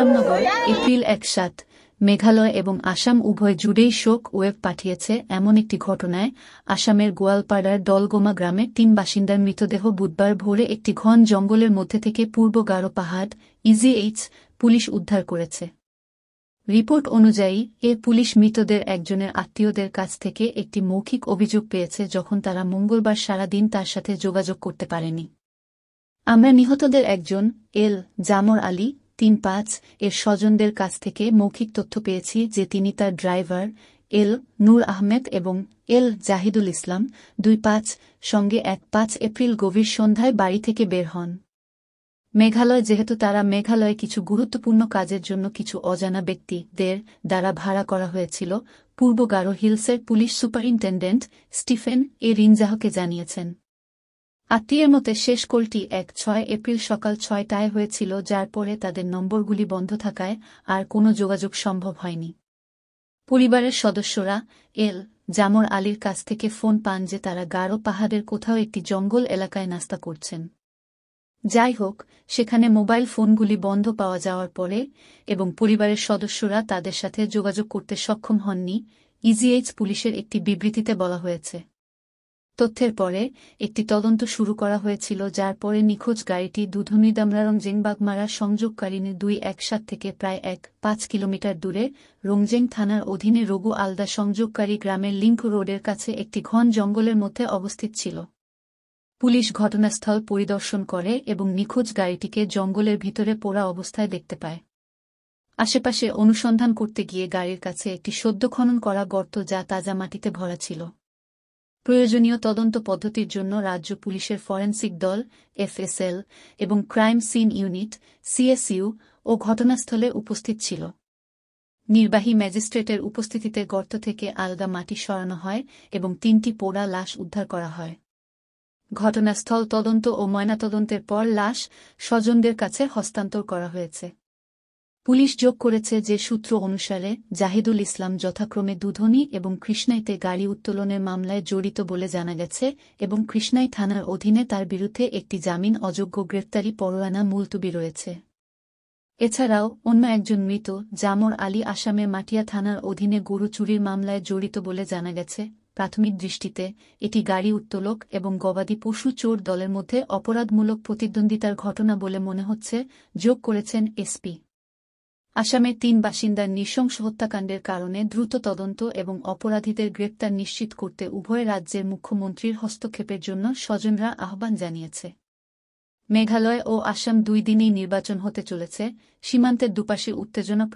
Biramnagar April ১ Meghalaya এবং আসাম উভয় জুড়েই শোক ওয়েভ পাঠিয়েছে এমন একটি ঘটনায় আসামের গোয়ালপাড়ার দলগোমা গ্রামের ৩ বাসিন্দার মৃতদেহ বুধবার ভোরে একটি ঘন জঙ্গলের মধ্যে থেকে পূর্ব গারো পাহাড় ইজিএইচ পুলিশ উদ্ধার করেছে। রিপোর্ট অনুযায়ী পুলিশ মৃতদের একজনের আত্মীয়দের কাছ থেকে একটি মৌখিক অভিযোগ পেয়েছে যখন তারা মঙ্গলবার সারাদিন তার সাথে যোগাযোগ করতে পারেনি। আমরা নিহতদের একজন জামর আলী ৩৫ এর স্বজনদের কাছ থেকে মৌখিক তথ্য পেয়েছি যে তিনি তার ড্রাইভার নূর আহমেদ এবং জাহিদুল ইসলাম ২৫ সঙ্গে ১-৫ এপ্রিল গভীর সন্ধ্যায় বাড়ি থেকে বের হন। মেঘালয় যেহেতু তারা মেঘালয়ে কিছু গুরুত্বপূর্ণ কাজের জন্য কিছু অজানা ব্যক্তিদের দ্বারা ভাড়া করা হয়েছিল, পূর্ব গারো হিলসের পুলিশ সুপারিনটেন্ডেন্ট স্টিফেন রিনজাহকে জানিয়েছেন। আত্মীয়ের মতে শেষ কলটি ১-৬ এপ্রিল সকাল ৬টায় হয়েছিল, যার পরে তাদের নম্বরগুলি বন্ধ থাকায় আর কোনো যোগাযোগ সম্ভব হয়নি। পরিবারের সদস্যরা জামর আলীর কাছ থেকে ফোন পান যে তারা গারো পাহাড়ের কোথাও একটি জঙ্গল এলাকায় নাস্তা করছেন। যাই হোক, সেখানে মোবাইল ফোনগুলি বন্ধ পাওয়া যাওয়ার পরে এবং পরিবারের সদস্যরা তাদের সাথে যোগাযোগ করতে সক্ষম হননি, ইজিএইচ পুলিশের একটি বিবৃতিতে বলা হয়েছে। তথ্যের পরে একটি তদন্ত শুরু করা হয়েছিল, যার পরে নিখোঁজ গাড়িটি দুধনি-দামরা-রংজেং-বাগমারা সংযোগকারিণী ২-১-৭ থেকে প্রায় ১-৫ কিলোমিটার দূরে রংজেং থানার অধীনে রঘু আলদা সংযোগকারী গ্রামের লিঙ্ক রোডের কাছে একটি ঘন জঙ্গলের মধ্যে অবস্থিত ছিল। পুলিশ ঘটনাস্থল পরিদর্শন করে এবং নিখোঁজ গাড়িটিকে জঙ্গলের ভিতরে পোড়া অবস্থায় দেখতে পায়। আশেপাশে অনুসন্ধান করতে গিয়ে গাড়ির কাছে একটি সদ্য খনন করা গর্ত যা তাজা মাটিতে ভরা ছিল। প্রয়োজনীয় তদন্ত পদ্ধতির জন্য রাজ্য পুলিশের ফরেনসিক দল FSL এবং ক্রাইম সিন ইউনিট CSU ও ঘটনাস্থলে উপস্থিত ছিল। নির্বাহী ম্যাজিস্ট্রেটের উপস্থিতিতে গর্ত থেকে আলগা মাটি সরানো হয় এবং ৩টি পোড়া লাশ উদ্ধার করা হয়। ঘটনাস্থল তদন্ত ও ময়নাতদন্তের পর লাশ স্বজনদের কাছে হস্তান্তর করা হয়েছে। পুলিশ যোগ করেছে যে সূত্র অনুসারে জাহিদুল ইসলাম যথাক্রমে দুধনি এবং কৃষ্ণাইতে গাড়ি উত্তোলনের মামলায় জড়িত বলে জানা গেছে এবং কৃষ্ণাই থানার অধীনে তার বিরুদ্ধে একটি জামিন অযোগ্য গ্রেপ্তারি পরোয়ানা মুলতুবি রয়েছে। এছাড়াও অন্য একজন মৃত জামর আলী আসামের মাটিয়া থানার অধীনে গরু চুরির মামলায় জড়িত বলে জানা গেছে। প্রাথমিক দৃষ্টিতে এটি গাড়ি উত্তোলক এবং গবাদি পশু চোর দলের মধ্যে অপরাধমূলক প্রতিদ্বন্দ্বিতার ঘটনা বলে মনে হচ্ছে, যোগ করেছেন এসপি। আসামের ৩ বাসিন্দার নৃশংস হত্যাকাণ্ডের কারণে দ্রুত তদন্ত এবং অপরাধীদের গ্রেপ্তার নিশ্চিত করতে উভয় রাজ্যের মুখ্যমন্ত্রীর হস্তক্ষেপের জন্য স্বজনরা আহ্বান জানিয়েছে। মেঘালয় ও আসাম ২ দিনেই নির্বাচন হতে চলেছে, সীমান্তের দুপাশে উত্তেজনা